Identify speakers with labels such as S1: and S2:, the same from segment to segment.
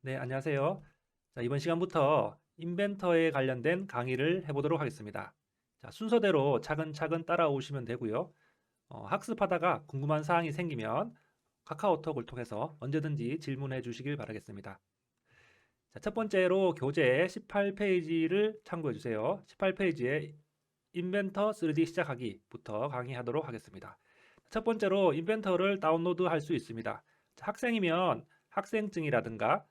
S1: 네, 안녕하세요. 자, 이번 시간부터 인벤터에 관련된 강의를 해보도록 하겠습니다. 자, 순서대로 차근차근 따라오시면 되고요. 학습하다가 궁금한 사항이 생기면 카카오톡을 통해서 언제든지 질문해 주시길 바라겠습니다. 자, 첫 번째로 교재 18페이지를 참고해 주세요. 18페이지에 인벤터 3D 시작하기부터 강의하도록 하겠습니다. 첫 번째로 인벤터를 다운로드 할 수 있습니다. 자, 학생이면 학생증이라든가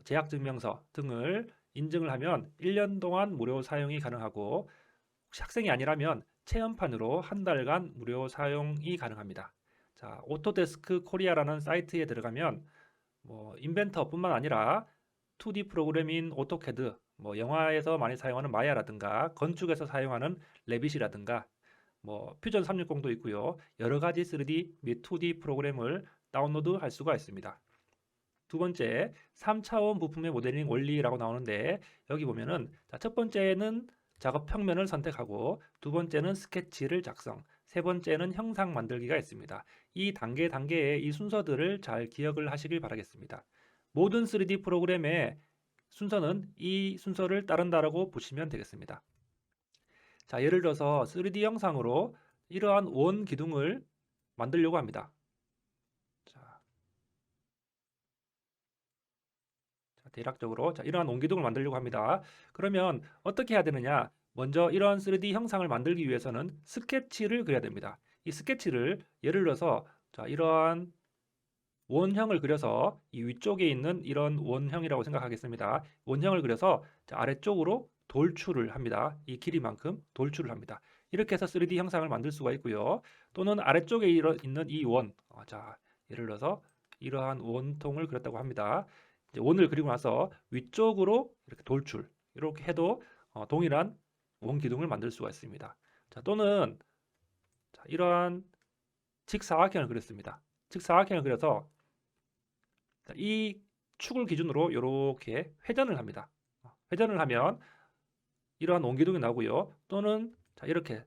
S1: 재학증명서 등을 인증을 하면 1년 동안 무료 사용이 가능하고, 혹시 학생이 아니라면 체험판으로 한 달간 무료 사용이 가능합니다. 자, 오토데스크 코리아라는 사이트에 들어가면 인벤터뿐만 아니라 2D 프로그램인 오토캐드, 영화에서 많이 사용하는 마야라든가 건축에서 사용하는 레빗이라든가 퓨전 360도 있고요. 여러 가지 3D 및 2D 프로그램을 다운로드 할 수가 있습니다. 두 번째, 3차원 부품의 모델링 원리라고 나오는데, 여기 보면은 첫 번째는 작업 평면을 선택하고, 두 번째는 스케치를 작성, 세 번째는 형상 만들기가 있습니다. 이 단계의 이 순서들을 잘 기억을 하시길 바라겠습니다. 모든 3D 프로그램의 순서는 이 순서를 따른다라고 보시면 되겠습니다. 자, 예를 들어서 3D 형상으로 이러한 원 기둥을 만들려고 합니다. 대략적으로 이러한 온기둥을 만들려고 합니다. 그러면 어떻게 해야 되느냐? 먼저 이러한 3D 형상을 만들기 위해서는 스케치를 그려야 됩니다. 이 스케치를 예를 들어서 이러한 원형을 그려서 이 위쪽에 있는 이런 원형이라고 생각하겠습니다. 원형을 그려서 아래쪽으로 돌출을 합니다. 이 길이만큼 돌출을 합니다. 이렇게 해서 3D 형상을 만들 수가 있고요. 또는 아래쪽에 있는 이 원, 예를 들어서 이러한 원통을 그렸다고 합니다. 이제 원을 그리고 나서 위쪽으로 이렇게 돌출, 이렇게 해도 동일한 원 기둥을 만들 수가 있습니다. 또는 이러한 직사각형을 그렸습니다. 직사각형을 그려서 이 축을 기준으로 이렇게 회전을 합니다. 회전을 하면 이러한 원기둥이 나오고요. 또는 이렇게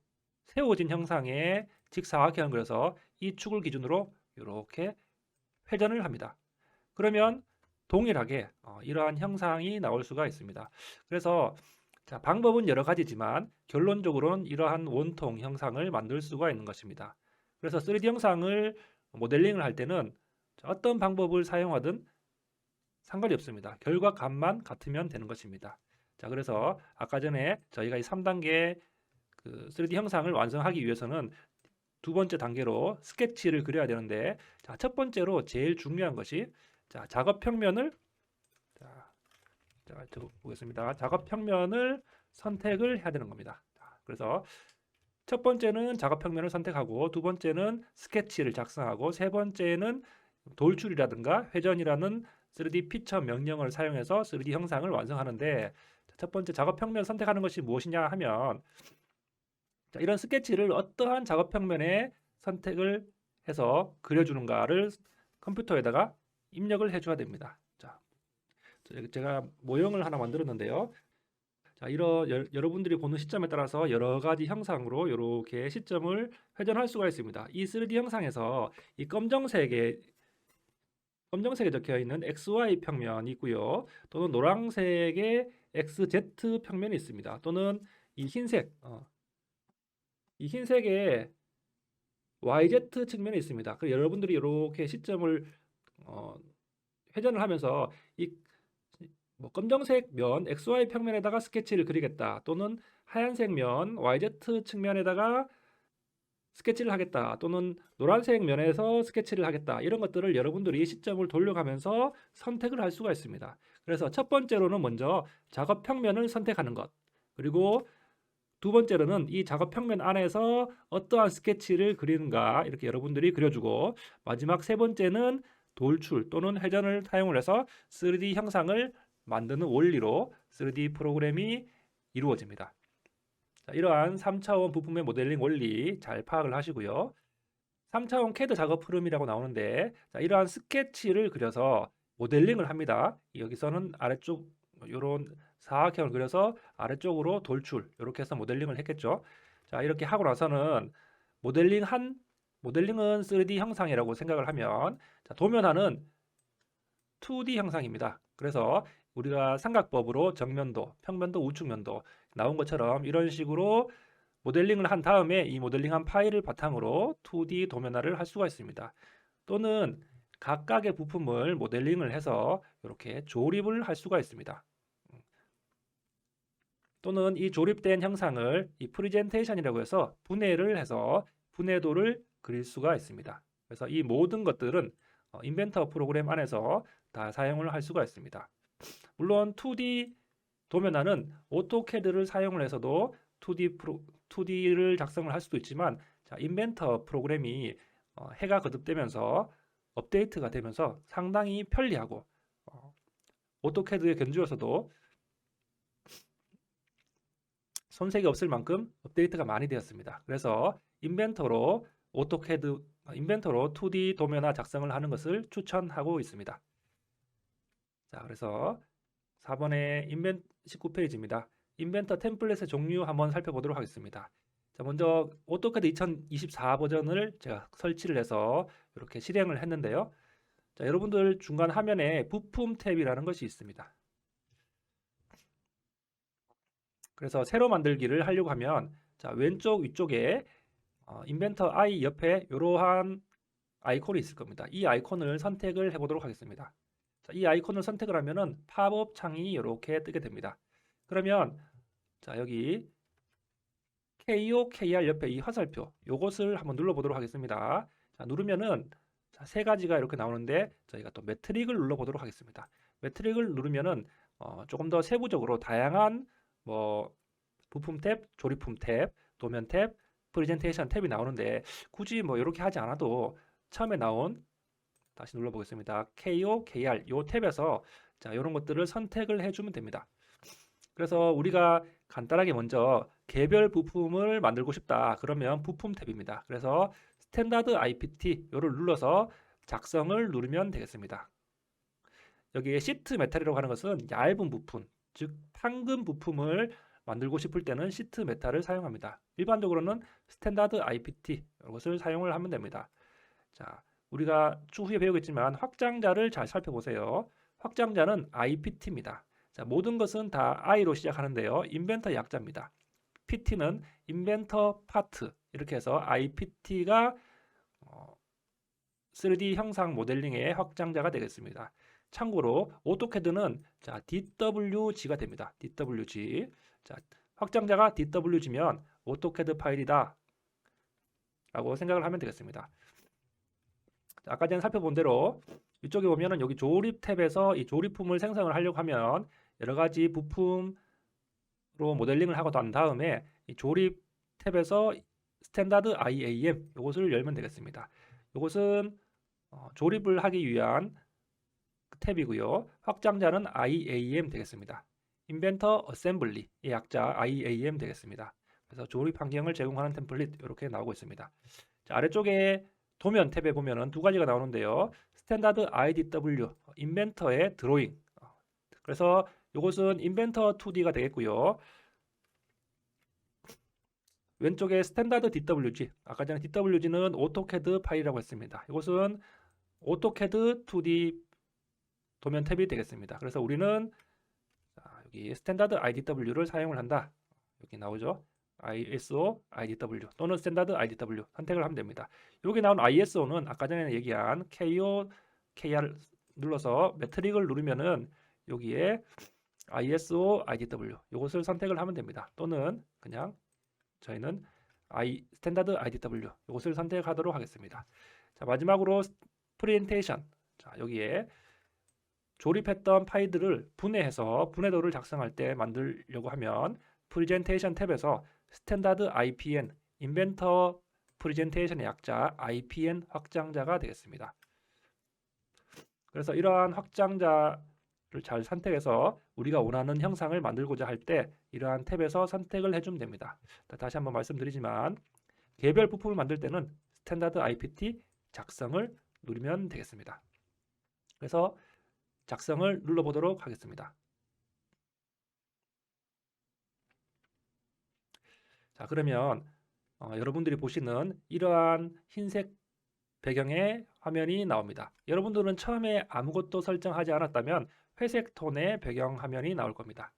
S1: 세워진 형상의 직사각형을 그려서 이 축을 기준으로 이렇게 회전을 합니다. 그러면 동일하게 이러한 형상이 나올 수가 있습니다. 그래서 방법은 여러 가지지만 결론적으로는 이러한 원통 형상을 만들 수가 있는 것입니다. 그래서 3D 형상을 모델링을 할 때는 어떤 방법을 사용하든 상관이 없습니다. 결과값만 같으면 되는 것입니다. 자, 그래서 아까 전에 저희가 이 3단계 3D 형상을 완성하기 위해서는 두 번째 단계로 스케치를 그려야 되는데, 첫 번째로 제일 중요한 것이 작업 평면을 보겠습니다. 작업 평면을 선택을 해야 되는 겁니다. 그래서 첫 번째는 작업 평면을 선택하고, 두 번째는 스케치를 작성하고, 세 번째는 돌출이라든가 회전이라는 3D 피처 명령을 사용해서 3D 형상을 완성하는데, 첫 번째 작업 평면 선택하는 것이 무엇이냐 하면, 이런 스케치를 어떠한 작업 평면에 선택을 해서 그려주는가를 컴퓨터에다가 입력을 해줘야 됩니다. 자, 제가 모형을 하나 만들었는데요. 자, 여러분들이 보는 시점에 따라서 여러 가지 형상으로 이렇게 시점을 회전할 수가 있습니다. 이 3D 형상에서 이 검정색에 적혀 있는 XY 평면이 있고요. 또는 노란색의 XZ 평면이 있습니다. 또는 이 흰색의 YZ 측면이 있습니다. 그래서 여러분들이 이렇게 시점을 어, 회전을 하면서 이 검정색 면 XY 평면에다가 스케치를 그리겠다, 또는 하얀색 면 YZ 측면에다가 스케치를 하겠다, 또는 노란색 면에서 스케치를 하겠다, 이런 것들을 여러분들이 시점을 돌려가면서 선택을 할 수가 있습니다. 그래서 첫 번째로는 먼저 작업 평면을 선택하는 것, 그리고 두 번째로는 이 작업 평면 안에서 어떠한 스케치를 그리는가 이렇게 여러분들이 그려주고, 마지막 세 번째는 돌출 또는 회전을 사용을 해서 3D 형상을 만드는 원리로 3D 프로그램이 이루어집니다. 이러한 3차원 부품의 모델링 원리 잘 파악을 하시고요. 3차원 CAD 작업 흐름이라고 나오는데, 이러한 스케치를 그려서 모델링을 합니다. 여기서는 아래쪽 이런 사각형을 그려서 아래쪽으로 돌출, 이렇게 해서 모델링을 했겠죠. 자, 이렇게 하고 나서는 모델링은 3D 형상이라고 생각을 하면, 도면하는 2D 형상입니다. 그래서 우리가 삼각법으로 정면도, 평면도, 우측면도 나온 것처럼 이런 식으로 모델링을 한 다음에 이 모델링한 파일을 바탕으로 2D 도면화를 할 수가 있습니다. 또는 각각의 부품을 모델링을 해서 이렇게 조립을 할 수가 있습니다. 또는 이 조립된 형상을 이 프레젠테이션이라고 해서 분해를 해서 분해도를 그릴 수가 있습니다. 그래서 이 모든 것들은 인벤터 프로그램 안에서 다 사용을 할 수가 있습니다. 물론 2D 도면화는 오토캐드를 사용을 해서도 2D를 작성을 할 수도 있지만, 자, 인벤터 프로그램이 해가 거듭되면서 업데이트가 되면서 상당히 편리하고 오토캐드에 견주어서도 손색이 없을 만큼 업데이트가 많이 되었습니다. 그래서 인벤터로 2D 도면화 작성을 하는 것을 추천하고 있습니다. 자, 그래서 4번의 19페이지입니다. 인벤터 템플릿의 종류 한번 살펴보도록 하겠습니다. 자, 먼저 오토캐드 2024 버전을 제가 설치를 해서 이렇게 실행을 했는데요. 자, 여러분들 중간 화면에 부품 탭이라는 것이 있습니다. 그래서 새로 만들기를 하려고 하면, 자, 왼쪽 위쪽에 인벤터 I 옆에 이러한 아이콘이 있을 겁니다. 이 아이콘을 선택을 해보도록 하겠습니다. 자, 이 아이콘을 선택을 하면은 팝업 창이 이렇게 뜨게 됩니다. 그러면 자, 여기 KO, KR 옆에 이 화살표 요것을 한번 눌러보도록 하겠습니다. 자, 누르면은 자, 세 가지가 이렇게 나오는데 저희가 또 매트릭을 눌러보도록 하겠습니다. 매트릭을 누르면은 조금 더 세부적으로 다양한 뭐 부품 탭, 조립품 탭, 도면 탭, 프레젠테이션 탭이 나오는데 굳이 뭐 이렇게 하지 않아도 처음에 나온 다시 눌러보겠습니다. KO, KR 요 탭에서 자, 이런 것들을 선택을 해주면 됩니다. 그래서 우리가 간단하게 먼저 개별 부품을 만들고 싶다. 그러면 부품 탭입니다. 그래서 스탠다드 IPT 요를 눌러서 작성을 누르면 되겠습니다. 여기에 시트 메탈이라고 하는 것은 얇은 부품, 즉 판금 부품을 만들고 싶을 때는 시트 메탈을 사용합니다. 일반적으로는 스탠다드 IPT 이것을 사용을 하면 됩니다. 자, 우리가 추후에 배우겠지만 확장자를 잘 살펴보세요. 확장자는 IPT입니다. 자, 모든 것은 다 I로 시작하는데요. 인벤터 약자입니다. PT는 인벤터 파트 이렇게 해서 IPT가 3D 형상 모델링의 확장자가 되겠습니다. 참고로 오토캐드는 자, DWG가 됩니다. DWG. 자, 확장자가 DWG면 오토캐드 파일이다 라고 생각을 하면 되겠습니다. 자, 아까 전에 살펴본 대로 이쪽에 보면은 여기 조립 탭에서 이 조립품을 생성을 하려고 하면 여러 가지 부품으로 모델링을 하고 난 다음에 이 조립 탭에서 스탠다드 IAM 이것을 열면 되겠습니다. 이것은 조립을 하기 위한 탭이고요. 확장자는 IAM 되겠습니다. 인벤터 어셈블리 의 약자 IAM 되겠습니다. 그래서 조립 환경을 제공하는 템플릿 이렇게 나오고 있습니다. 자, 아래쪽에 도면 탭에 보면은 두 가지가 나오는데요. 스탠다드 IDW 인벤터의 드로잉. 그래서 이것은 인벤터 2D가 되겠고요. 왼쪽에 스탠다드 DWG. 아까 전에 DWG는 오토캐드 파일이라고 했습니다. 이것은 오토캐드 2D 도면 탭이 되겠습니다. 그래서 우리는 여기 스탠다드 IDW를 사용을 한다. 여기 나오죠. ISO, IDW 또는 스탠다드 IDW 선택을 하면 됩니다. 여기 나온 ISO는 아까 전에 얘기한 KO, KR 눌러서 매트릭을 누르면은 여기에 ISO, IDW 이것을 선택을 하면 됩니다. 또는 그냥 저희는 스탠다드 IDW 이것을 선택하도록 하겠습니다. 자, 마지막으로 프레젠테이션. 자, 여기에 조립했던 파일들을 분해해서 분해도를 작성할 때 만들려고 하면 프레젠테이션 탭에서 스탠다드 IPN 인벤터 프레젠테이션의 약자 IPN 확장자가 되겠습니다. 그래서 이러한 확장자를 잘 선택해서 우리가 원하는 형상을 만들고자 할 때 이러한 탭에서 선택을 해주면 됩니다. 다시 한번 말씀드리지만 개별 부품을 만들 때는 스탠다드 IPT 작성을 누르면 되겠습니다. 그래서 작성을 눌러보도록 하겠습니다. 자, 그러면 여러분들이 보시는 이러한 흰색 배경의 화면이 나옵니다. 여러분들은 처음에 아무것도 설정하지 않았다면 회색 톤의 배경 화면이 나올 겁니다.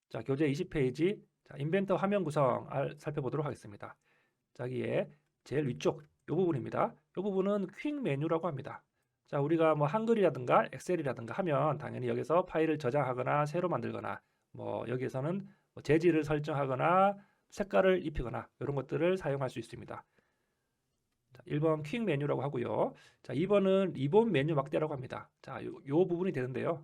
S1: 자, 교재 20페이지 자, 인벤터 화면 구성 살펴보도록 하겠습니다. 자, 여기에 제일 위쪽 이 부분입니다. 이 부분은 퀵 메뉴라고 합니다. 자, 우리가 뭐 한글이라든가 엑셀이라든가 하면 당연히 여기서 파일을 저장하거나 새로 만들거나 뭐 여기에서는 뭐 재질을 설정하거나 색깔을 입히거나 이런 것들을 사용할 수 있습니다. 자, 1번 퀵 메뉴라고 하고요. 자, 2번은 리본 메뉴 막대라고 합니다. 자, 요 부분이 되는데요.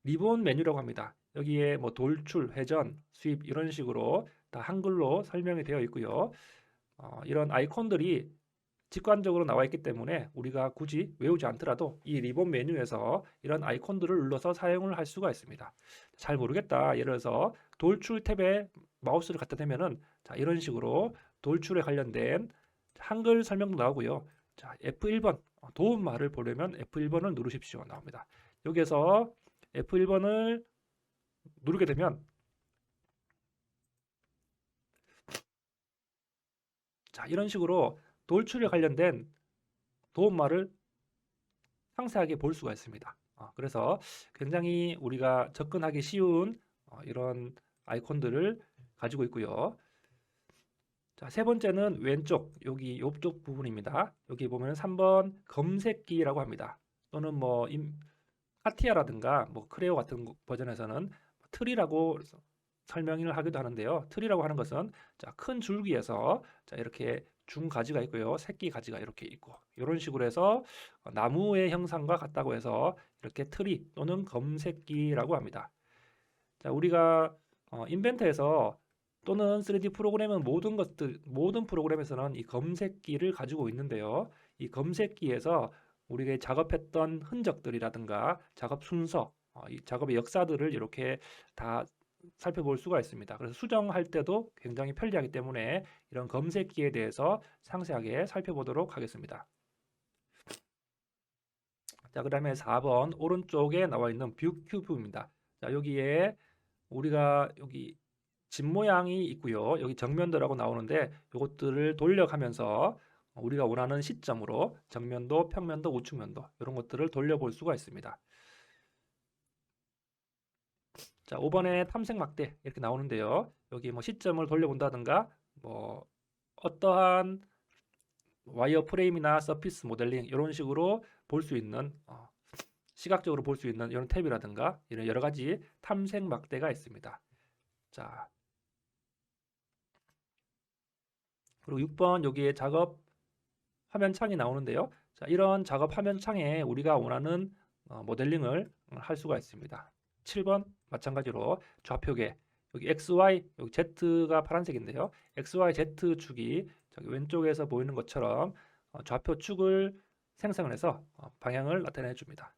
S1: 리본 메뉴라고 합니다. 여기에 뭐 돌출, 회전, 수입 이런 식으로 다 한글로 설명이 되어 있고요. 이런 아이콘들이 직관적으로 나와 있기 때문에 우리가 굳이 외우지 않더라도 이 리본 메뉴에서 이런 아이콘들을 눌러서 사용을 할 수가 있습니다. 잘 모르겠다. 예를 들어서 돌출 탭에 마우스를 갖다 대면은 자, 이런 식으로 돌출에 관련된 한글 설명도 나오고요. 자, F1번 도움말을 보려면 F1번을 누르십시오. 나옵니다. 여기에서 F1번을 누르게 되면 자, 이런 식으로 돌출에 관련된 도움말을 상세하게 볼 수가 있습니다. 그래서 굉장히 우리가 접근하기 쉬운 이런 아이콘들을 가지고 있고요. 자, 세 번째는 왼쪽 여기 옆쪽 부분입니다. 여기 보면 3번 검색기라고 합니다. 또는 뭐 카티아라든가 뭐 크레오 같은 버전에서는 트리라고 설명을 하기도 하는데요. 트리라고 하는 것은 자, 큰 줄기에서 자, 이렇게 중 가지가 있고요. 새끼 가지가 이렇게 있고 이런 식으로 해서 나무의 형상과 같다고 해서 이렇게 트리 또는 검색기라고 합니다. 자, 우리가 인벤터에서 또는 3D 프로그램은 모든 프로그램에서는 이 검색기를 가지고 있는데요. 이 검색기에서 우리가 작업했던 흔적들이라든가 작업 순서, 이 작업의 역사들을 이렇게 다 살펴볼 수가 있습니다. 그래서 수정할 때도 굉장히 편리하기 때문에 이런 검색기에 대해서 상세하게 살펴보도록 하겠습니다. 자, 그 다음에 4번 오른쪽에 나와 있는 뷰 큐브입니다. 자, 여기에 우리가 여기 집 모양이 있고요. 여기 정면도라고 나오는데 이것들을 돌려가면서 우리가 원하는 시점으로 정면도, 평면도, 우측면도 이런 것들을 돌려볼 수가 있습니다. 자, 5번에 탐색 막대 이렇게 나오는데요. 여기 뭐 시점을 돌려본다든가 뭐 어떠한 와이어 프레임이나 서피스 모델링 이런 식으로 볼 수 있는 시각적으로 볼 수 있는 이런 탭이라든가 이런 여러 가지 탐색 막대가 있습니다. 자, 그리고 6번 여기에 작업 화면 창이 나오는데요. 자, 이런 작업 화면 창에 우리가 원하는 모델링을 할 수가 있습니다. 7번 마찬가지로 좌표계 여기 XY 여기 Z가 파란색인데요. XY Z 축이 저기 왼쪽에서 보이는 것처럼 좌표 축을 생성을 해서 방향을 나타내 줍니다.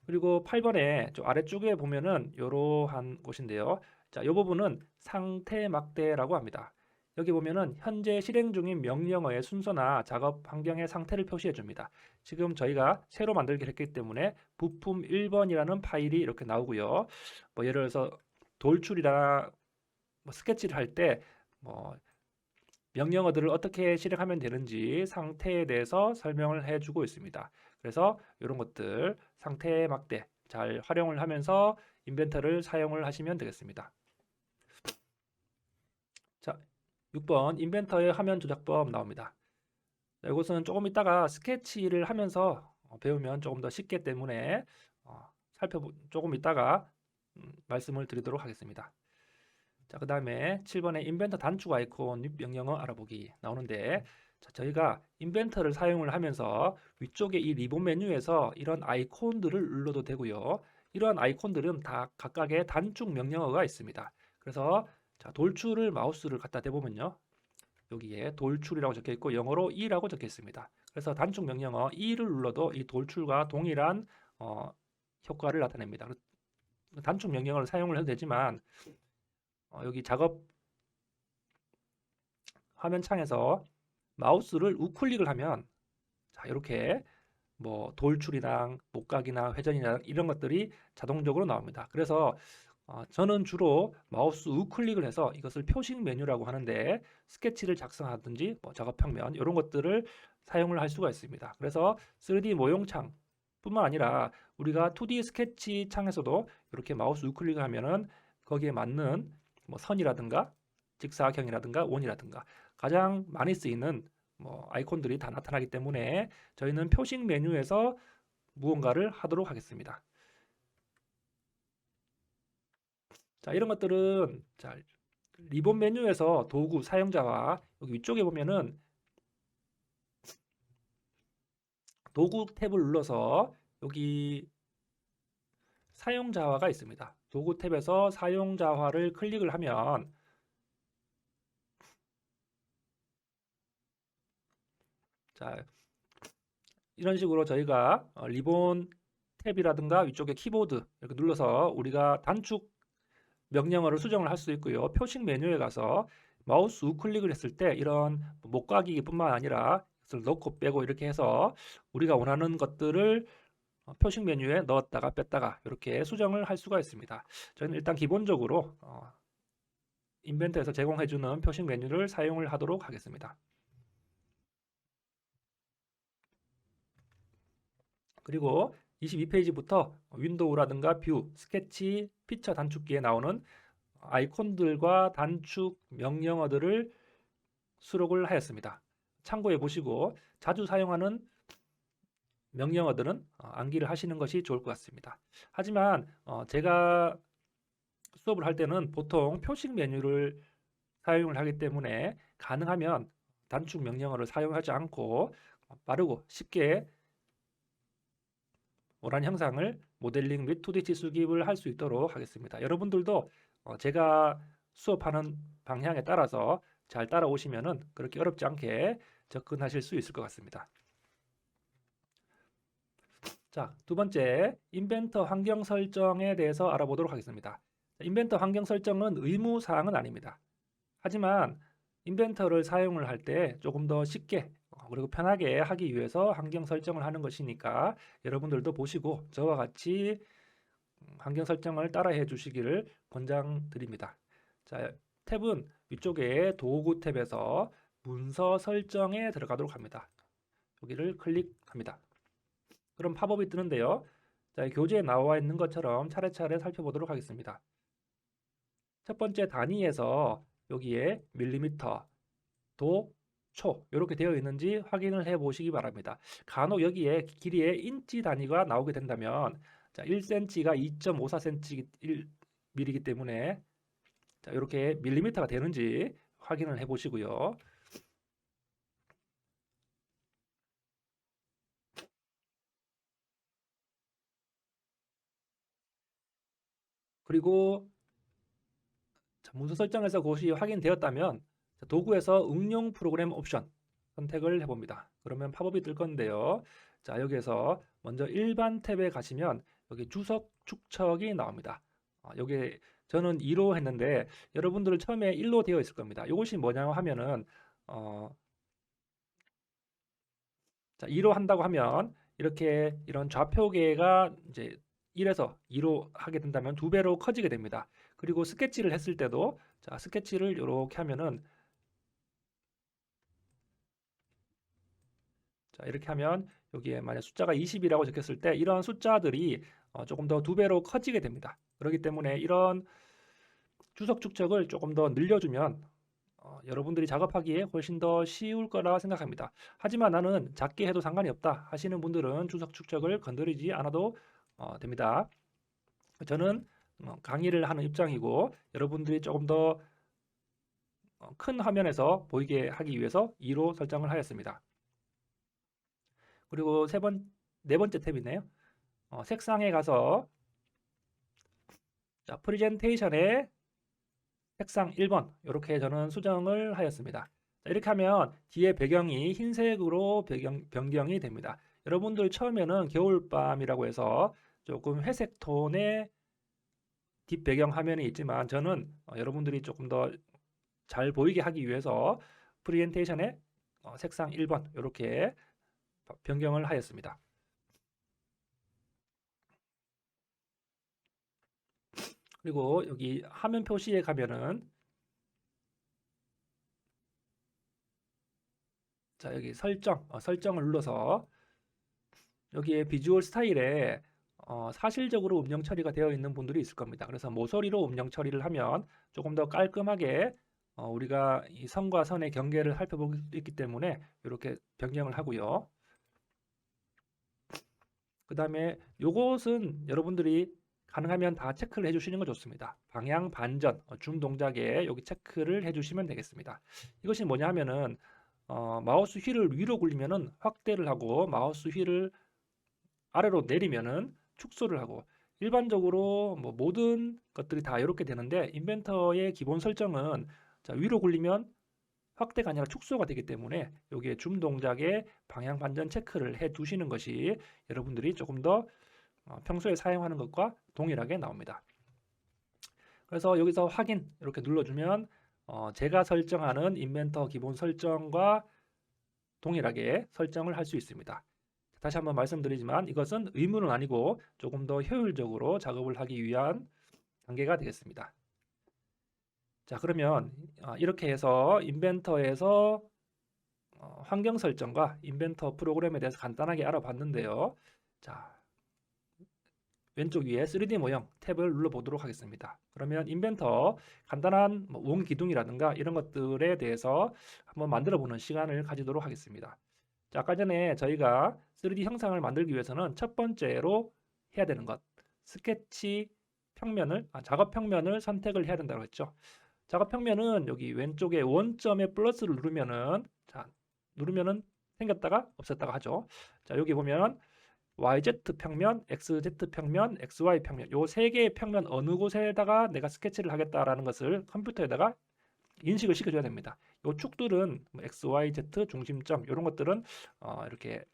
S1: 그리고 8번에 좀 아래쪽에 보면은 이러한 곳인데요. 자, 이 부분은 상태 막대라고 합니다. 여기 보면은 현재 실행 중인 명령어의 순서나 작업 환경의 상태를 표시해 줍니다. 지금 저희가 새로 만들기를 했기 때문에 부품 1번이라는 파일이 이렇게 나오고요. 뭐 예를 들어서 돌출이나 뭐 스케치를 할 때 뭐 명령어들을 어떻게 실행하면 되는지 상태에 대해서 설명을 해주고 있습니다. 그래서 이런 것들 상태 막대 잘 활용을 하면서 인벤터를 사용을 하시면 되겠습니다. 자, 6번 인벤터의 화면 조작법 나옵니다. 자, 이것은 조금 이따가 스케치를 하면서 배우면 조금 더 쉽기 때문에 조금 이따가 말씀을 드리도록 하겠습니다. 자, 그 다음에 7번에 인벤터 단축 아이콘 명령어 알아보기 나오는데 자, 저희가 인벤터를 사용을 하면서 위쪽에 이 리본 메뉴에서 이런 아이콘들을 눌러도 되고요. 이러한 아이콘들은 다 각각의 단축 명령어가 있습니다. 그래서 자, 돌출을 마우스를 갖다 대보면요. 여기에 돌출이라고 적혀 있고 영어로 E라고 적혀 있습니다. 그래서 단축 명령어 E를 눌러도 이 돌출과 동일한 효과를 나타냅니다. 단축 명령어를 사용을 해도 되지만 여기 작업 화면 창에서 마우스를 우클릭을 하면 자, 이렇게 뭐 돌출이랑 목각이나 회전이나 이런 것들이 자동적으로 나옵니다. 그래서 저는 주로 마우스 우클릭을 해서 이것을 표식 메뉴라고 하는데 스케치를 작성하든지 뭐 작업 평면 이런 것들을 사용을 할 수가 있습니다. 그래서 3D 모형창 뿐만 아니라 우리가 2D 스케치 창에서도 이렇게 마우스 우클릭을 하면은 거기에 맞는 뭐 선이라든가 직사각형이라든가 원이라든가 가장 많이 쓰이는 뭐 아이콘들이 다 나타나기 때문에 저희는 표식 메뉴에서 무언가를 하도록 하겠습니다. 자, 이런 것들은 자, 리본 메뉴에서 도구 사용자와 여기 위쪽에 보면은 도구 탭을 눌러서 여기 사용자화가 있습니다. 도구 탭에서 사용자화를 클릭을 하면 자, 이런 식으로 저희가 리본 탭이라든가 위쪽에 키보드 이렇게 눌러서 우리가 단축 명령어를 수정을 할 수 있고요. 표식 메뉴에 가서 마우스 우클릭을 했을 때 이런 못가기뿐만 아니라 이것을 넣고 빼고 이렇게 해서 우리가 원하는 것들을 표식 메뉴에 넣었다가 뺐다가 이렇게 수정을 할 수가 있습니다. 저는 일단 기본적으로 인벤터에서 제공해주는 표식 메뉴를 사용을 하도록 하겠습니다. 그리고 22페이지부터 윈도우라든가 뷰, 스케치, 피처 단축키에 나오는 아이콘들과 단축 명령어들을 수록을 하였습니다. 참고해 보시고 자주 사용하는 명령어들은 암기를 하시는 것이 좋을 것 같습니다. 하지만 제가 수업을 할 때는 보통 표식 메뉴를 사용을 하기 때문에 가능하면 단축 명령어를 사용하지 않고 빠르고 쉽게 원하는 형상을 모델링 및 2D 치수기를 할 수 있도록 하겠습니다. 여러분들도 제가 수업하는 방향에 따라서 잘 따라오시면은 그렇게 어렵지 않게 접근하실 수 있을 것 같습니다. 자, 두 번째, 인벤터 환경 설정에 대해서 알아보도록 하겠습니다. 인벤터 환경 설정은 의무 사항은 아닙니다. 하지만 인벤터를 사용을 할 때 조금 더 쉽게 그리고 편하게 하기 위해서 환경 설정을 하는 것이니까 여러분들도 보시고 저와 같이 환경 설정을 따라해 주시기를 권장드립니다. 자, 탭은 위쪽에 도구 탭에서 문서 설정에 들어가도록 합니다. 여기를 클릭합니다. 그럼 팝업이 뜨는데요. 자, 교재에 나와 있는 것처럼 차례차례 살펴보도록 하겠습니다. 첫 번째 단위에서 여기에 밀리미터, 도, 초 이렇게 되어 있는지 확인을 해 보시기 바랍니다. 간혹 여기에 길이의 인치 단위가 나오게 된다면 자, 1cm가 2.54cm이기 때문에 자, 이렇게 밀리미터가 되는지 확인을 해 보시고요. 그리고 자, 문서 설정에서 그것이 확인되었다면 도구에서 응용 프로그램 옵션 선택을 해봅니다. 그러면 팝업이 뜰 건데요. 자, 여기에서 먼저 일반 탭에 가시면 여기 주석 축척이 나옵니다. 여기 저는 2로 했는데 여러분들 처음에 1로 되어 있을 겁니다. 이것이 뭐냐 하면은 자, 2로 한다고 하면 이렇게 이런 좌표계가 이제 1에서 2로 하게 된다면 2배로 커지게 됩니다. 그리고 스케치를 했을 때도 자, 스케치를 이렇게 하면은 자, 이렇게 하면 여기에 만약 숫자가 20이라고 적혔을 때 이런 숫자들이 조금 더 2배로 커지게 됩니다. 그렇기 때문에 이런 주석 축척을 조금 더 늘려주면 여러분들이 작업하기에 훨씬 더 쉬울 거라 생각합니다. 하지만 나는 작게 해도 상관이 없다 하시는 분들은 주석 축척을 건드리지 않아도 됩니다. 저는 강의를 하는 입장이고 여러분들이 조금 더 큰 화면에서 보이게 하기 위해서 2로 설정을 하였습니다. 그리고 네 번째 탭이네요. 색상에 가서 자, 프레젠테이션에 색상 1번 이렇게 저는 수정을 하였습니다. 자, 이렇게 하면 뒤에 배경이 흰색으로 변경이 됩니다. 여러분들 처음에는 겨울밤이라고 해서 조금 회색 톤의 뒷배경 화면이 있지만 저는 여러분들이 조금 더 잘 보이게 하기 위해서 프레젠테이션에 색상 1번 이렇게 변경을 하였습니다. 그리고 여기 화면 표시에 가면은 자, 여기 설정을 눌러서 여기에 비주얼 스타일에 사실적으로 음영 처리가 되어 있는 분들이 있을 겁니다. 그래서 모서리로 음영 처리를 하면 조금 더 깔끔하게 우리가 이 선과 선의 경계를 살펴볼 수 있기 때문에 이렇게 변경을 하고요. 그 다음에 요것은 여러분들이 가능하면 다 체크를 해주시는 거 좋습니다. 방향 반전, 줌 동작에 여기 체크를 해주시면 되겠습니다. 이것이 뭐냐 하면은 마우스 휠을 위로 굴리면은 확대를 하고 마우스 휠을 아래로 내리면은 축소를 하고 일반적으로 뭐 모든 것들이 다 이렇게 되는데 인벤터의 기본 설정은 자, 위로 굴리면 확대가 아니라 축소가 되기 때문에 여기에 줌 동작에 방향 반전 체크를 해 두시는 것이 여러분들이 조금 더 평소에 사용하는 것과 동일하게 나옵니다. 그래서 여기서 확인 이렇게 눌러주면 제가 설정하는 인벤터 기본 설정과 동일하게 설정을 할 수 있습니다. 다시 한번 말씀드리지만 이것은 의무는 아니고 조금 더 효율적으로 작업을 하기 위한 단계가 되겠습니다. 자, 그러면 이렇게 해서 인벤터에서 환경 설정과 인벤터 프로그램에 대해서 간단하게 알아봤는데요. 자, 왼쪽 위에 3D 모형 탭을 눌러보도록 하겠습니다. 그러면 인벤터 간단한 원 기둥이라든가 이런 것들에 대해서 한번 만들어보는 시간을 가지도록 하겠습니다. 자, 아까 전에 저희가 3D 형상을 만들기 위해서는 첫 번째로 해야 되는 것, 스케치 평면을, 작업 평면을 선택을 해야 된다고 했죠. 작업 평면은 여기 왼쪽에 원점에 플러스를 누르면은, 자, 누르면은 생겼다가 없었다가 하죠. 자, 여기 보면 YZ 평면, XZ 평면, XY 평면, 요 세 개의 평면 어느 곳에다가 내가 스케치를 하겠다라는 것을 컴퓨터에다가 인식을 시켜줘야 됩니다. 요 축들은 X, Y, Z 중심점 이런 것들은 이렇게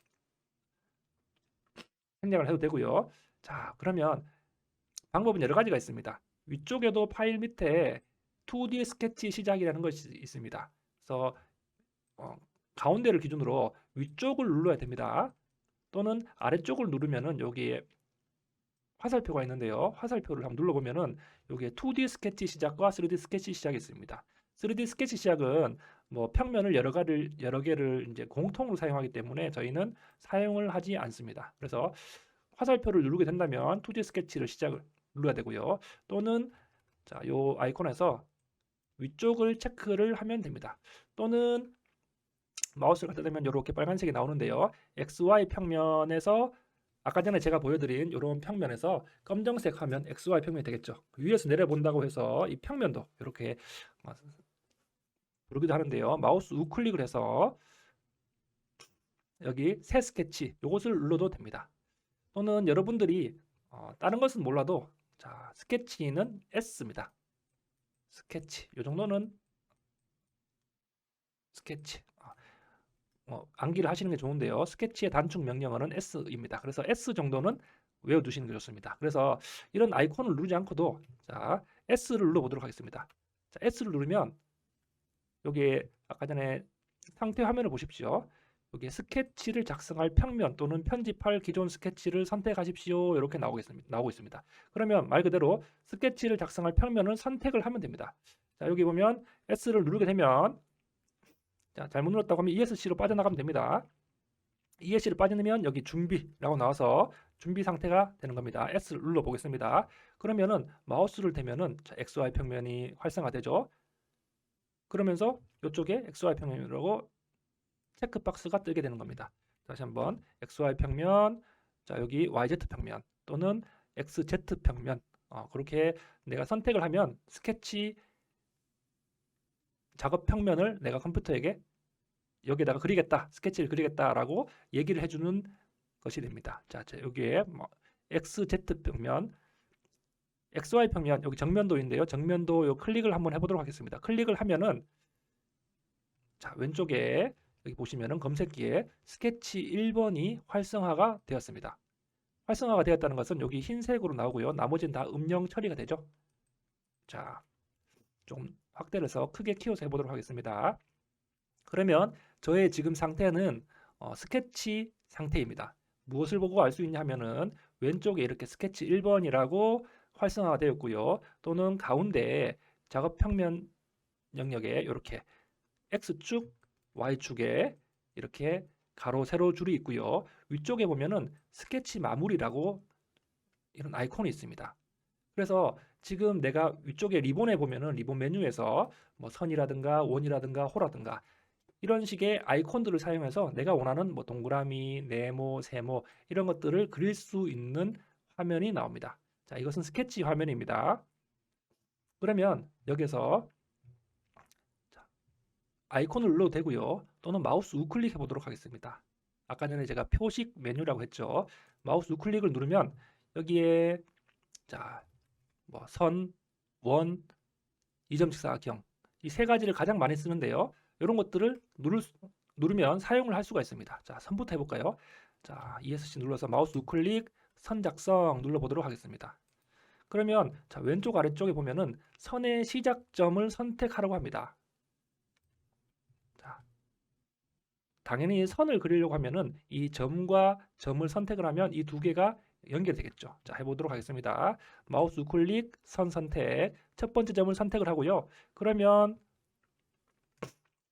S1: 생략을 해도 되고요. 자, 그러면 방법은 여러 가지가 있습니다. 위쪽에도 파일 밑에 2D 스케치 시작이라는 것이 있습니다. 그래서 가운데를 기준으로 위쪽을 눌러야 됩니다. 또는 아래쪽을 누르면은 여기에 화살표가 있는데요. 화살표를 한번 눌러보면은 여기에 2D 스케치 시작과 3D 스케치 시작이 있습니다. 3D 스케치 시작은 뭐 평면을 여러 개를 이제 공통으로 사용하기 때문에 저희는 사용을 하지 않습니다. 그래서 화살표를 누르게 된다면 2D 스케치를 시작을 눌러야 되고요. 또는 자, 요 아이콘에서 위쪽을 체크를 하면 됩니다. 또는 마우스를 갖다 대면 이렇게 빨간색이 나오는데요. XY 평면에서 아까 전에 제가 보여드린 이런 평면에서 검정색 하면 XY 평면이 되겠죠. 위에서 내려본다고 해서 이 평면도 이렇게 부르기도 하는데요. 마우스 우클릭을 해서 여기 새 스케치 이것을 눌러도 됩니다. 또는 여러분들이 다른 것은 몰라도 자, 스케치는 S입니다. 스케치 이 정도는 스케치 암기를 하시는 게 좋은데요. 스케치의 단축 명령어는 S입니다. 그래서 S 정도는 외워두시는 게 좋습니다. 그래서 이런 아이콘을 누르지 않고도 자 S를 눌러보도록 하겠습니다. 자, S를 누르면 여기에 아까 전에 상태 화면을 보십시오. 여기에 스케치를 작성할 평면 또는 편집할 기존 스케치를 선택하십시오. 이렇게 나오고 있습니다. 그러면 말 그대로 스케치를 작성할 평면을 선택을 하면 됩니다. 자, 여기 보면 S를 누르게 되면 자, 잘못 눌렀다고 하면 ESC로 빠져나가면 됩니다. ESC를 빠져나면 여기 준비라고 나와서 준비 상태가 되는 겁니다. S를 눌러 보겠습니다. 그러면은 마우스를 대면은 XY 평면이 활성화되죠. 그러면서 이쪽에 XY 평면이라고 체크박스가 뜨게 되는 겁니다. 다시 한번 XY 평면, 자 여기 YZ 평면 또는 XZ 평면 그렇게 내가 선택을 하면 스케치 작업 평면을 내가 컴퓨터에게 여기에다가 그리겠다, 스케치를 그리겠다라고 얘기를 해주는 것이 됩니다. 자, 여기에 XZ 평면, XY 평면, 여기 정면도인데요. 정면도 요 클릭을 한번 해보도록 하겠습니다. 클릭을 하면은 자, 왼쪽에 여기 보시면은 검색기에 스케치 1번이 활성화가 되었습니다. 활성화가 되었다는 것은 여기 흰색으로 나오고요. 나머지는 다 음영 처리가 되죠. 자, 좀 확대를 해서 크게 키워서 해보도록 하겠습니다. 그러면 저의 지금 상태는 스케치 상태입니다. 무엇을 보고 알 수 있냐 하면은 왼쪽에 이렇게 스케치 1번이라고 활성화가 되었고요. 또는 가운데 작업 평면 영역에 이렇게 X축, Y축에 이렇게 가로, 세로 줄이 있고요. 위쪽에 보면은 스케치 마무리라고 이런 아이콘이 있습니다. 그래서 지금 내가 위쪽에 리본에 보면은 리본 메뉴에서 뭐 선이라든가 원이라든가 호라든가 이런 식의 아이콘들을 사용해서 내가 원하는 뭐 동그라미, 네모, 세모 이런 것들을 그릴 수 있는 화면이 나옵니다. 자, 이것은 스케치 화면입니다. 그러면 여기서 아이콘을 눌러도 되고요. 또는 마우스 우클릭 해보도록 하겠습니다. 아까 전에 제가 표식 메뉴라고 했죠. 마우스 우클릭을 누르면 여기에 자, 뭐 선, 원, 이점 직사각형 이 세 가지를 가장 많이 쓰는데요. 이런 것들을 누르면 사용을 할 수가 있습니다. 자, 선부터 해볼까요? 자, ESC 눌러서 마우스 우클릭, 선 작성 눌러보도록 하겠습니다. 그러면 자, 왼쪽 아래쪽에 보면은 선의 시작점을 선택하라고 합니다. 자, 당연히 선을 그리려고 하면은 이 점과 점을 선택을 하면 이 두 개가 연결되겠죠. 자, 해보도록 하겠습니다. 마우스 우클릭, 선 선택, 첫 번째 점을 선택을 하고요. 그러면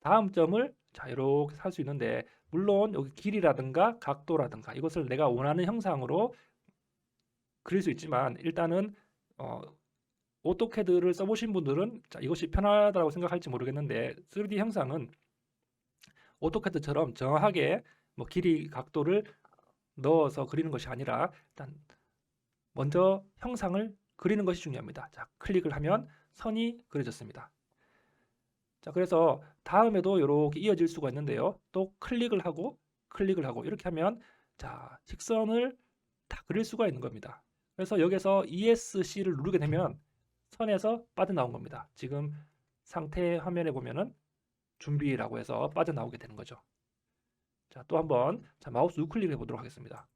S1: 다음 점을 자, 이렇게 살 수 있는데 물론 여기 길이라든가 각도라든가 이것을 내가 원하는 형상으로 그릴 수 있지만 일단은 오토캐드를 써보신 분들은 자, 이것이 편하다고 생각할지 모르겠는데 3D 형상은 오토캐드처럼 정확하게 뭐 길이 각도를 넣어서 그리는 것이 아니라 일단 먼저 형상을 그리는 것이 중요합니다. 자, 클릭을 하면 선이 그려졌습니다. 자, 그래서 다음에도 이렇게 이어질 수가 있는데요. 또 클릭을 하고 이렇게 하면 자, 직선을 다 그릴 수가 있는 겁니다. 그래서 여기서 ESC를 누르게 되면 선에서 빠져나온 겁니다. 지금 상태 화면에 보면은 준비라고 해서 빠져나오게 되는 거죠. 자, 또 한번 자, 마우스 우클릭 해보도록 하겠습니다.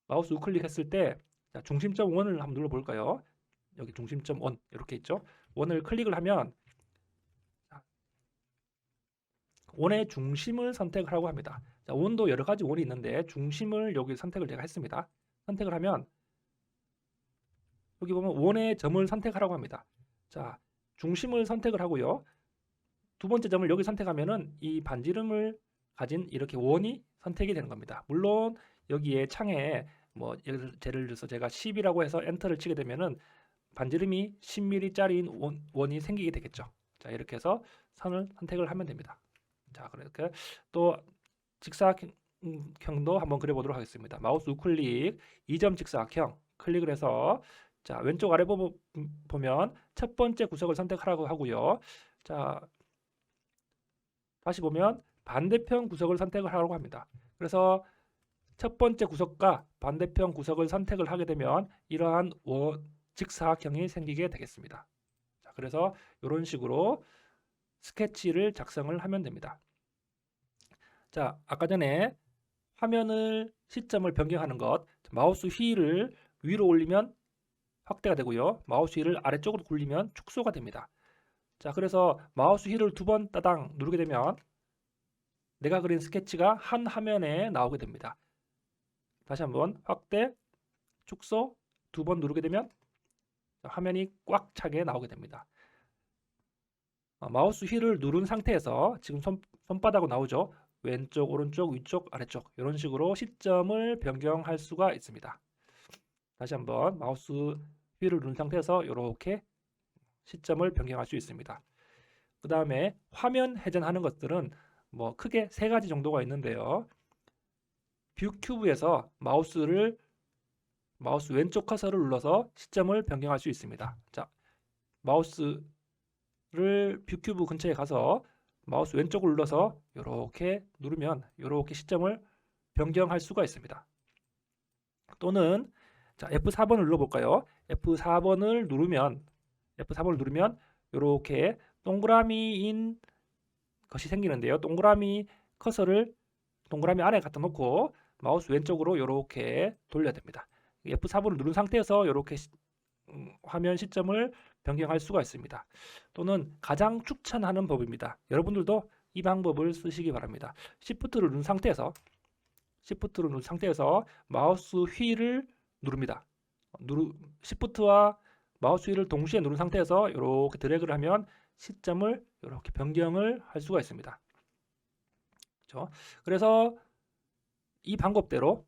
S1: 마우스 우클릭 했을 때 자, 중심점 1을 한번 눌러볼까요? 여기 중심점 1 이렇게 있죠. 1을 클릭을 하면 원의 중심을 선택을 하고 합니다. 자, 원도 여러 가지 원이 있는데 중심을 여기 선택을 제가 했습니다. 선택을 하면 여기 보면 원의 점을 선택하라고 합니다. 자, 중심을 선택을 하고요. 두 번째 점을 여기 선택하면은 이 반지름을 가진 이렇게 원이 선택이 되는 겁니다. 물론 여기에 창에 뭐 예를 들어서 제가 10이라고 해서 엔터를 치게 되면은 반지름이 10mm짜리인 원이 생기게 되겠죠. 자, 이렇게 해서 선을 선택을 하면 됩니다. 자, 그렇게 또 직사각형도 한번 그려보도록 하겠습니다. 마우스 우클릭, 2점 직사각형 클릭을 해서 자, 왼쪽 아래 보면 첫 번째 구석을 선택하라고 하고요. 자, 다시 보면 반대편 구석을 선택을 하라고 합니다. 그래서 첫 번째 구석과 반대편 구석을 선택을 하게 되면 이러한 직사각형이 생기게 되겠습니다. 자, 그래서 이런 식으로 스케치를 작성을 하면 됩니다. 자, 아까 전에 화면을 시점을 변경하는 것 마우스 휠을 위로 올리면 확대가 되고요. 마우스 휠을 아래쪽으로 굴리면 축소가 됩니다. 자, 그래서 마우스 휠을 두 번 따당 누르게 되면 내가 그린 스케치가 한 화면에 나오게 됩니다. 다시 한번 확대, 축소 두 번 누르게 되면 화면이 꽉 차게 나오게 됩니다. 마우스 휠을 누른 상태에서 지금 손바닥으로 나오죠. 왼쪽, 오른쪽, 위쪽, 아래쪽 이런 식으로 시점을 변경할 수가 있습니다. 다시 한번 마우스 휠을 누른 상태에서 이렇게 시점을 변경할 수 있습니다. 그 다음에 화면 회전하는 것들은 뭐 크게 세 가지 정도가 있는데요. 뷰 큐브에서 마우스 왼쪽 커서를 눌러서 시점을 변경할 수 있습니다. 자, 마우스를 뷰 큐브 근처에 가서 마우스 왼쪽을 눌러서 이렇게 누르면 이렇게 시점을 변경할 수가 있습니다. 또는 자, F4번을 눌러볼까요? F4번을 누르면 이렇게 동그라미인 것이 생기는데요. 동그라미 커서를 동그라미 안에 갖다 놓고 마우스 왼쪽으로 이렇게 돌려야 됩니다. F4번을 누른 상태에서 이렇게 화면 시점을 변경할 수가 있습니다. 또는 가장 추천하는 법입니다. 여러분들도 이 방법을 쓰시기 바랍니다. Shift를 누른 상태에서 마우스 휠을 누릅니다. Shift와 마우스 휠을 동시에 누른 상태에서 이렇게 드래그를 하면 시점을 이렇게 변경을 할 수가 있습니다. 그렇죠? 그래서 이 방법대로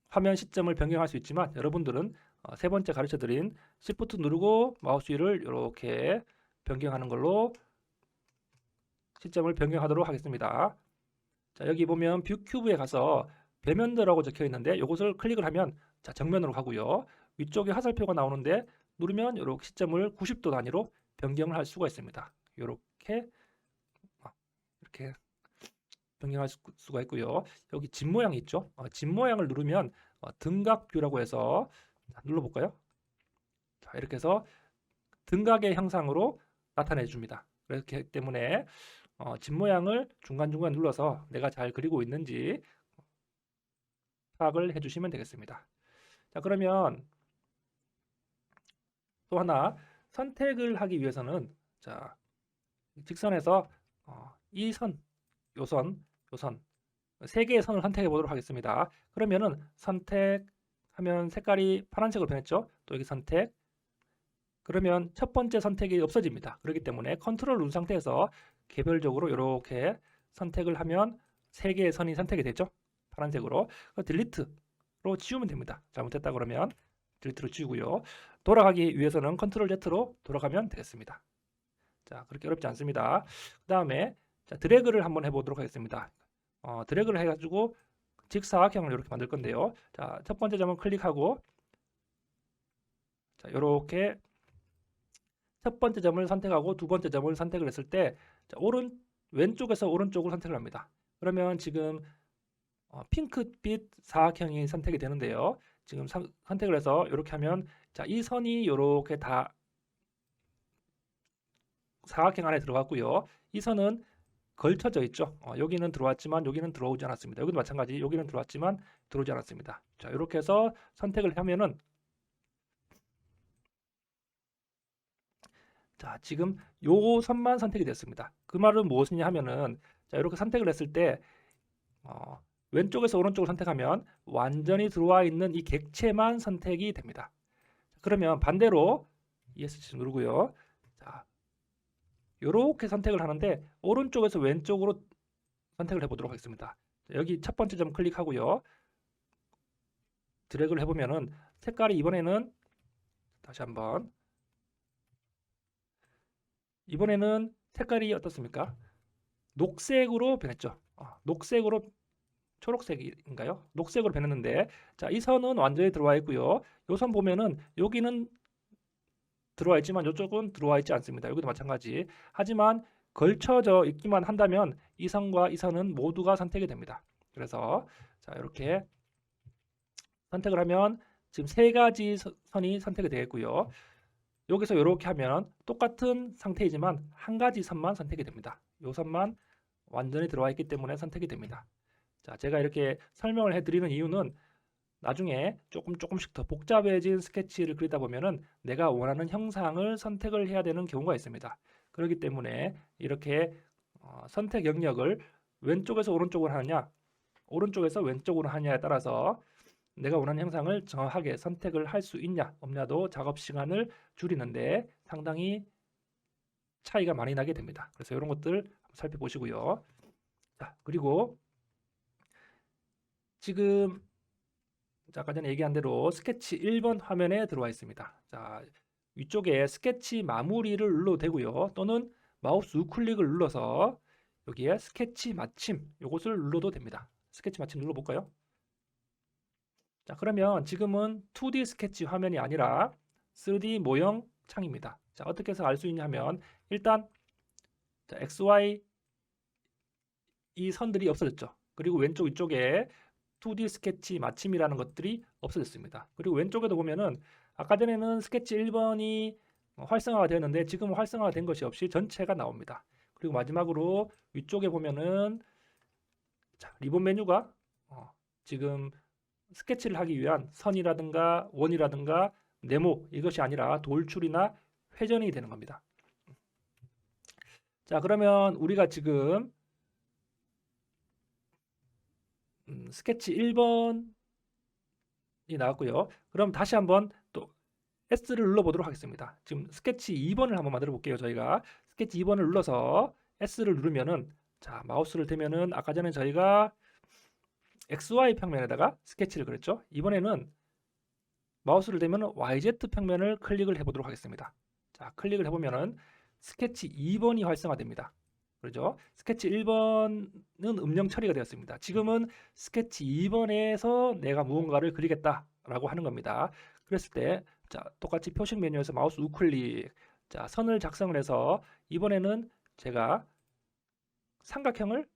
S1: 화면 시점을 변경할 수 있지만 여러분들은 세 번째 가르쳐드린 Shift 누르고 마우스 휠을 이렇게 변경하는 걸로 시점을 변경하도록 하겠습니다. 자, 여기 보면 뷰 큐브에 가서 배면도라고 적혀 있는데 이것을 클릭을 하면 자, 정면으로 가고요. 위쪽에 화살표가 나오는데 누르면 이렇게 시점을 90도 단위로 변경을 할 수가 있습니다. 이렇게 변경할 수가 있고요. 여기 집 모양이 있죠. 집 모양을 누르면 등각 뷰라고 해서 눌러볼까요? 자, 이렇게 해서 등각의 형상으로 나타내 줍니다. 그렇기 때문에 집 모양을 중간중간 눌러서 내가 잘 그리고 있는지 파악을 해주시면 되겠습니다. 자, 그러면 또 하나 선택을 하기 위해서는 자, 직선에서 이 선, 요선, 요선 세 개의 선을 선택해 보도록 하겠습니다. 그러면은 선택하면 색깔이 파란색으로 변했죠. 또 여기 선택. 그러면 첫 번째 선택이 없어집니다. 그렇기 때문에 컨트롤 누른 상태에서 개별적으로 이렇게 선택을 하면 세 개의 선이 선택이 되죠. 파란색으로. 딜리트로 지우면 됩니다. 잘못했다 그러면 딜리트로 지우고요. 돌아가기 위해서는 컨트롤 Z로 돌아가면 되겠습니다. 자, 그렇게 어렵지 않습니다. 그 다음에 드래그를 한번 해보도록 하겠습니다. 드래그를 해가지고 직사각형을 이렇게 만들 건데요. 자, 첫 번째 점을 클릭하고 자, 이렇게 첫 번째 점을 선택하고 두 번째 점을 선택을 했을 때 자, 왼쪽에서 오른쪽으로 선택을 합니다. 그러면 지금 핑크빛 사각형이 선택이 되는데요. 지금 선택을 해서 이렇게 하면 자, 이 선이 이렇게 다 사각형 안에 들어갔고요. 이 선은 걸쳐져 있죠. 여기는 들어왔지만 여기는 들어오지 않았습니다. 여기도 마찬가지 여기는 들어왔지만 들어오지 않았습니다. 자, 이렇게 해서 선택을 하면은 자, 지금 요 선만 선택이 됐습니다. 그 말은 무엇이냐 하면은 자, 이렇게 선택을 했을 때 왼쪽에서 오른쪽으로 선택하면 완전히 들어와 있는 이 객체만 선택이 됩니다. 그러면 반대로 ESC 누르고요. 자, 이렇게 선택을 하는데 오른쪽에서 왼쪽으로 선택을 해보도록 하겠습니다. 여기 첫 번째 점 클릭하고요. 드래그를 해보면은 색깔이 이번에는 다시 한번 이번에는 색깔이 어떻습니까? 녹색으로 변했죠. 녹색으로 초록색인가요? 녹색으로 변했는데 자, 이 선은 완전히 들어와 있고요. 이 선 보면은 여기는 들어와 있지만 이쪽은 들어와 있지 않습니다. 여기도 마찬가지. 하지만 걸쳐져 있기만 한다면 이 선과 이 선은 모두가 선택이 됩니다. 그래서 자, 이렇게 선택을 하면 지금 세 가지 선이 선택이 되겠고요. 여기서 이렇게 하면 똑같은 상태이지만 한 가지 선만 선택이 됩니다. 이 선만 완전히 들어와 있기 때문에 선택이 됩니다. 자, 제가 이렇게 설명을 해드리는 이유는 나중에 조금씩 더 복잡해진 스케치를 그리다 보면은 내가 원하는 형상을 선택을 해야 되는 경우가 있습니다. 그렇기 때문에 이렇게 선택 영역을 왼쪽에서 오른쪽으로 하느냐, 오른쪽에서 왼쪽으로 하느냐에 따라서 내가 원하는 형상을 정확하게 선택을 할 수 있냐 없냐도 작업 시간을 줄이는데 상당히 차이가 많이 나게 됩니다. 그래서 이런 것들 살펴보시고요. 자, 그리고 지금 아까 전에 얘기한 대로 스케치 1번 화면에 들어와 있습니다. 자, 위쪽에 스케치 마무리를 눌러도 되고요. 또는 마우스 우클릭을 눌러서 여기에 스케치 마침 이것을 눌러도 됩니다. 스케치 마침 눌러볼까요? 자, 그러면 지금은 2D 스케치 화면이 아니라 3D 모형 창입니다. 자, 어떻게 해서 알 수 있냐면 일단 자, XY 이 선들이 없어졌죠. 그리고 왼쪽 위쪽에 2D 스케치 마침이라는 것들이 없어졌습니다. 그리고 왼쪽에도 보면은 아까 전에는 스케치 1번이 활성화가 되었는데 지금은 활성화가 된 것이 없이 전체가 나옵니다. 그리고 마지막으로 위쪽에 보면은 자, 리본 메뉴가 지금 스케치를 하기 위한 선이라든가 원이라든가 네모 이것이 아니라 돌출이나 회전이 되는 겁니다. 자, 그러면 우리가 지금 스케치 1번이 나왔고요. 그럼 다시 한번 또 S를 눌러보도록 하겠습니다. 지금 스케치 2번을 한번 만들어 볼게요. 저희가 스케치 2번을 눌러서 S를 누르면은 자, 마우스를 대면은 아까 전에 저희가 XY 평면에다가 스케치를 그렸죠. 이번에는 마우스를 대면 YZ 평면을 클릭을 해보도록 하겠습니다. 자, 클릭을 해보면은 스케치 2번이 활성화됩니다. 그렇죠? 스케치 1번은 음영 처리가 되었습니다. 지금은 스케치 2번에서 내가 무언가를 그리겠다라고 하는 겁니다. 그랬을 때, 자, 똑같이 표식 메뉴에서 마우스 우클릭, 자, 선을 작성을 해서 이번에는 제가 삼각형을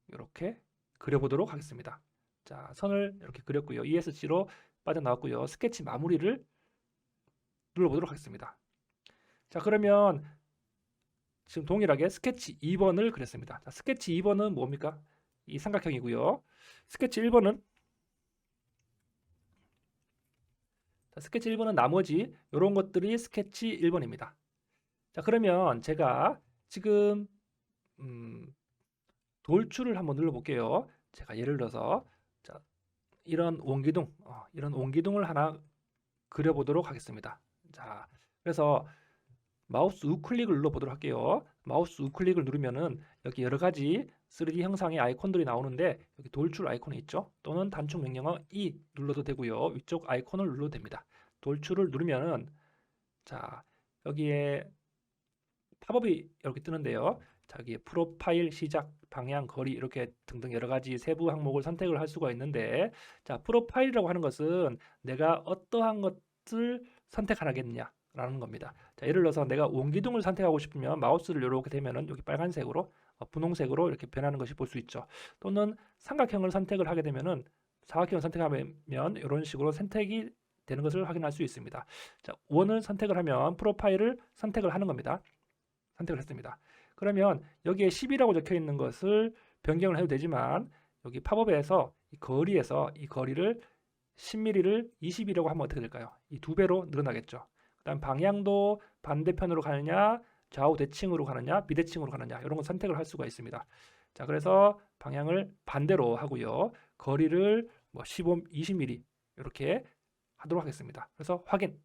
S1: 이렇게 그려보도록 하겠습니다. 자, 선을 이렇게 그렸고요. ESC로 빠져나왔고요. 스케치 마무리를 눌러보도록 하겠습니다. 자, 그러면 지금 동일하게 스케치 2번을 그렸습니다. 자, 스케치 2번은 뭡니까? 이 삼각형이고요. 스케치 1번은 스케치 1번은 나머지 이런 것들이 스케치 1번입니다. 자, 그러면 제가 지금 돌출을 한번 눌러볼게요. 제가 예를 들어서 자, 이런 원기둥을 하나 그려보도록 하겠습니다. 자, 그래서 마우스 우클릭을 눌러보도록 할게요. 마우스 우클릭을 누르면은 여기 여러 가지 3D 형상의 아이콘들이 나오는데 여기 돌출 아이콘이 있죠. 또는 단축 명령어 E 눌러도 되고요. 위쪽 아이콘을 눌러도 됩니다. 돌출을 누르면은 자, 여기에 팝업이 이렇게 뜨는데요. 자, 여기 프로파일, 시작, 방향, 거리 이렇게 등등 여러 가지 세부 항목을 선택을 할 수가 있는데 자, 프로파일이라고 하는 것은 내가 어떠한 것을 선택하겠느냐라는 겁니다. 자, 예를 들어서 내가 원기둥을 선택하고 싶으면 마우스를 이렇게 대면은 여기 빨간색으로 분홍색으로 이렇게 변하는 것이 볼 수 있죠. 또는 삼각형을 선택을 하게 되면은 사각형을 선택하면 이런 식으로 선택이 되는 것을 확인할 수 있습니다. 자, 원을 선택을 하면 프로파일을 선택을 하는 겁니다. 선택을 했습니다. 그러면 여기에 10이라고 적혀 있는 것을 변경을 해도 되지만 여기 팝업에서 이 거리에서 이 거리를 10mm를 20이라고 하면 어떻게 될까요? 이 2배로 늘어나겠죠. 그다음 방향도 반대편으로 가느냐, 좌우 대칭으로 가느냐, 비대칭으로 가느냐 이런 거 선택을 할 수가 있습니다. 자, 그래서 방향을 반대로 하고요. 거리를 뭐 15, 20mm 이렇게 하도록 하겠습니다. 그래서 확인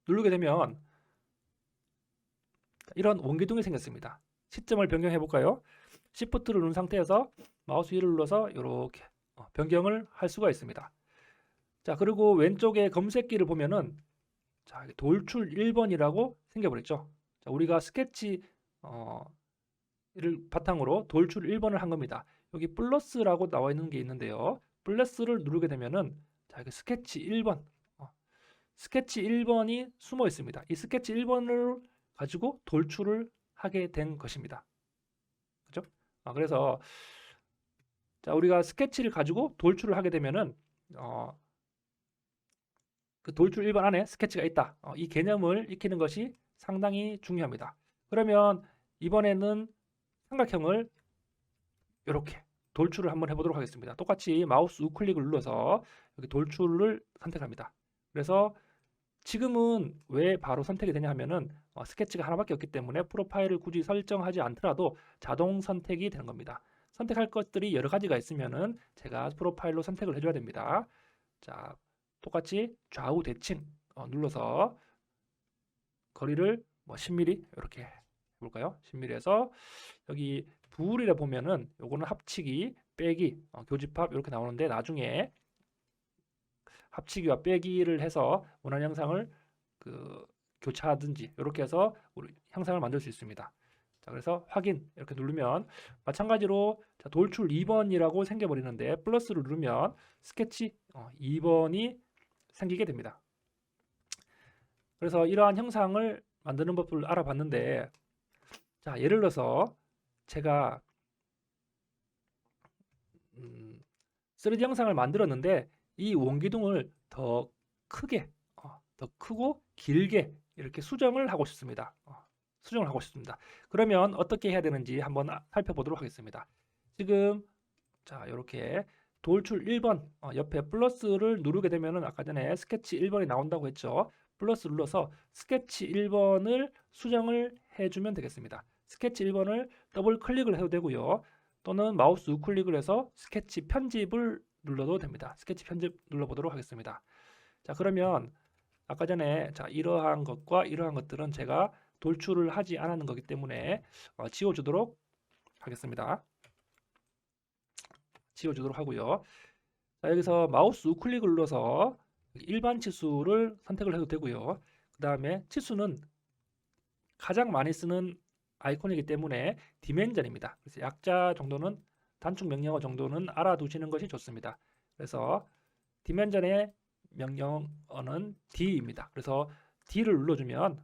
S1: 누르게 되면 이런 원기둥이 생겼습니다. 시점을 변경해 볼까요? Shift를 누른 상태에서 마우스 위를 눌러서 이렇게 변경을 할 수가 있습니다. 자, 그리고 왼쪽에 검색기를 보면은 자, 돌출 1번이라고 생겨버렸죠. 자, 우리가 스케치 를 바탕으로 돌출 1번을 한 겁니다. 여기 플러스라고 나와 있는 게 있는데요. 플러스를 누르게 되면은 자, 스케치 1번 스케치 1번이 숨어 있습니다. 이 스케치 1번을 가지고 돌출을 하게 된 것입니다. 그렇죠? 그래서 자, 우리가 스케치를 가지고 돌출을 하게 되면은 그 돌출 1번 안에 스케치가 있다. 이 개념을 익히는 것이 상당히 중요합니다. 그러면 이번에는 삼각형을 이렇게 돌출을 한번 해보도록 하겠습니다. 똑같이 마우스 우클릭을 눌러서 여기 돌출을 선택합니다. 그래서 지금은 왜 바로 선택이 되냐 하면은 스케치가 하나밖에 없기 때문에 프로파일을 굳이 설정하지 않더라도 자동 선택이 되는 겁니다. 선택할 것들이 여러 가지가 있으면은 제가 프로파일로 선택을 해줘야 됩니다. 자, 똑같이 좌우 대칭 눌러서 거리를 뭐 10mm 이렇게 해볼까요? 10mm에서 여기 부울이라 보면은 요거는 합치기, 빼기, 교집합 이렇게 나오는데 나중에 합치기와 빼기를 해서 원하는 형상을 교차하든지 이렇게 해서 우리 형상을 만들 수 있습니다. 자, 그래서 확인 이렇게 누르면 마찬가지로 자, 돌출 2번이라고 생겨버리는데 플러스를 누르면 스케치 2번이 생기게 됩니다. 그래서 이러한 형상을 만드는 법을 알아봤는데 자, 예를 들어서 제가 3D 형상을 만들었는데 이 원기둥을 더 크게 더 크고 길게 이렇게 수정을 하고 싶습니다. 그러면 어떻게 해야 되는지 한번 살펴보도록 하겠습니다. 지금 자, 이렇게 돌출 1번 옆에 플러스를 누르게 되면은 아까 전에 스케치 1번이 나온다고 했죠. 플러스 눌러서 스케치 1번을 수정을 해주면 되겠습니다. 스케치 1번을 더블 클릭을 해도 되고요. 또는 마우스 우클릭을 해서 스케치 편집을 눌러도 됩니다. 스케치 편집 눌러보도록 하겠습니다. 자, 그러면 아까 전에 자, 이러한 것과 이러한 것들은 제가 돌출을 하지 않았는 거기 때문에 지워주도록 하겠습니다. 지워주도록 하고요. 자, 여기서 마우스 우클릭을 눌러서 일반 치수를 선택을 해도 되고요. 그 다음에 치수는 가장 많이 쓰는 아이콘이기 때문에 디멘전입니다. 그래서 약자 정도는 단축 명령어 정도는 알아두시는 것이 좋습니다. 그래서 디멘전의 명령어는 D입니다. 그래서 D를 눌러주면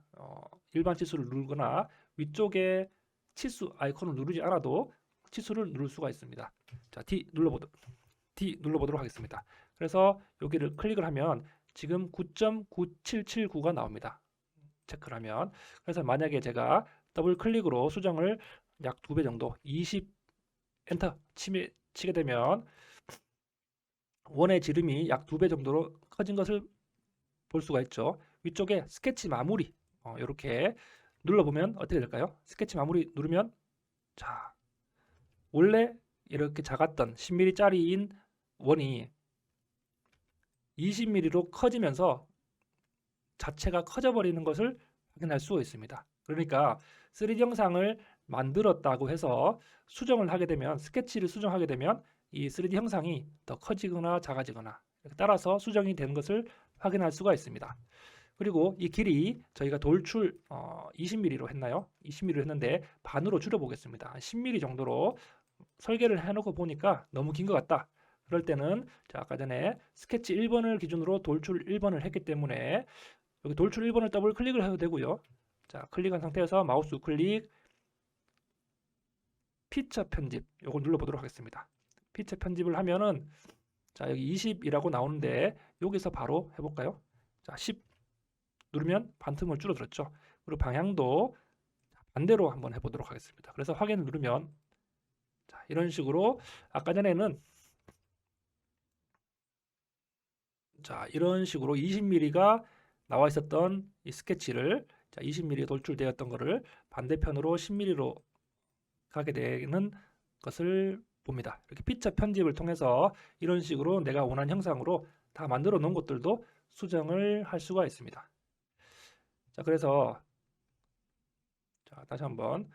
S1: 일반 치수를 누르거나 위쪽에 치수 아이콘을 누르지 않아도 치수를 누를 수가 있습니다. 자, D 눌러보도록 하겠습니다. 그래서 여기를 클릭을 하면 지금 9.9779가 나옵니다. 체크를 하면. 그래서 만약에 제가 더블 클릭으로 수정을 약 2배 정도 20 엔터 치게 되면 원의 지름이 약 2배 정도로 커진 것을 볼 수가 있죠. 위쪽에 스케치 마무리 이렇게 눌러보면 어떻게 될까요? 스케치 마무리 누르면 자, 원래 이렇게 작았던 10mm짜리인 원이 20mm로 커지면서 자체가 커져버리는 것을 확인할 수가 있습니다. 그러니까 3D 형상을 만들었다고 해서 수정을 하게 되면 스케치를 수정하게 되면 이 3D 형상이 더 커지거나 작아지거나 따라서 수정이 되는 것을 확인할 수가 있습니다. 그리고 이 길이 저희가 돌출 20mm로 했나요? 20mm로 했는데 반으로 줄여보겠습니다. 10mm 정도로 설계를 해놓고 보니까 너무 긴 것 같다. 그럴 때는 자, 아까 전에 스케치 1번을 기준으로 돌출 1번을 했기 때문에 여기 돌출 1번을 더블 클릭을 해도 되고요. 자, 클릭한 상태에서 마우스 우클릭 피처 편집 요걸 눌러보도록 하겠습니다. 피처 편집을 하면은 자, 여기 20이라고 나오는데 여기서 바로 해볼까요? 자, 10 누르면 반틈을 줄어들었죠. 그리고 방향도 반대로 한번 해보도록 하겠습니다. 그래서 확인을 누르면 자, 이런 식으로 아까 전에는 자, 이런 식으로 20mm가 나와 있었던 이 스케치를 자, 20mm 돌출되었던 것을 반대편으로 10mm로 가게 되는 것을 봅니다. 이렇게 피처 편집을 통해서 이런 식으로 내가 원하는 형상으로 다 만들어 놓은 것들도 수정을 할 수가 있습니다. 자, 그래서 자, 다시 한번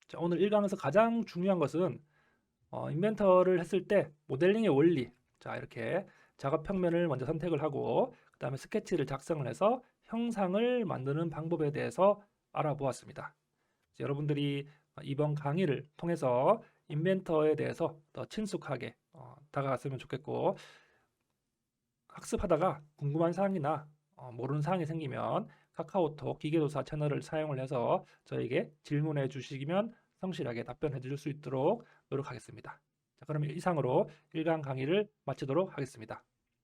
S1: 자, 오늘 1강에서 가장 중요한 것은 인벤터를 했을 때 모델링의 원리 자, 이렇게 작업 평면을 먼저 선택을 하고 그 다음에 스케치를 작성을 해서 형상을 만드는 방법에 대해서 알아보았습니다. 여러분들이 이번 강의를 통해서 인벤터에 대해서 더 친숙하게 다가갔으면 좋겠고 학습하다가 궁금한 사항이나 모르는 사항이 생기면 카카오톡 기계도사 채널을 사용을 해서 저에게 질문해 주시면 성실하게 답변해 줄 수 있도록 노력하겠습니다. 자, 그럼 이상으로 1강 강의를 마치도록 하겠습니다.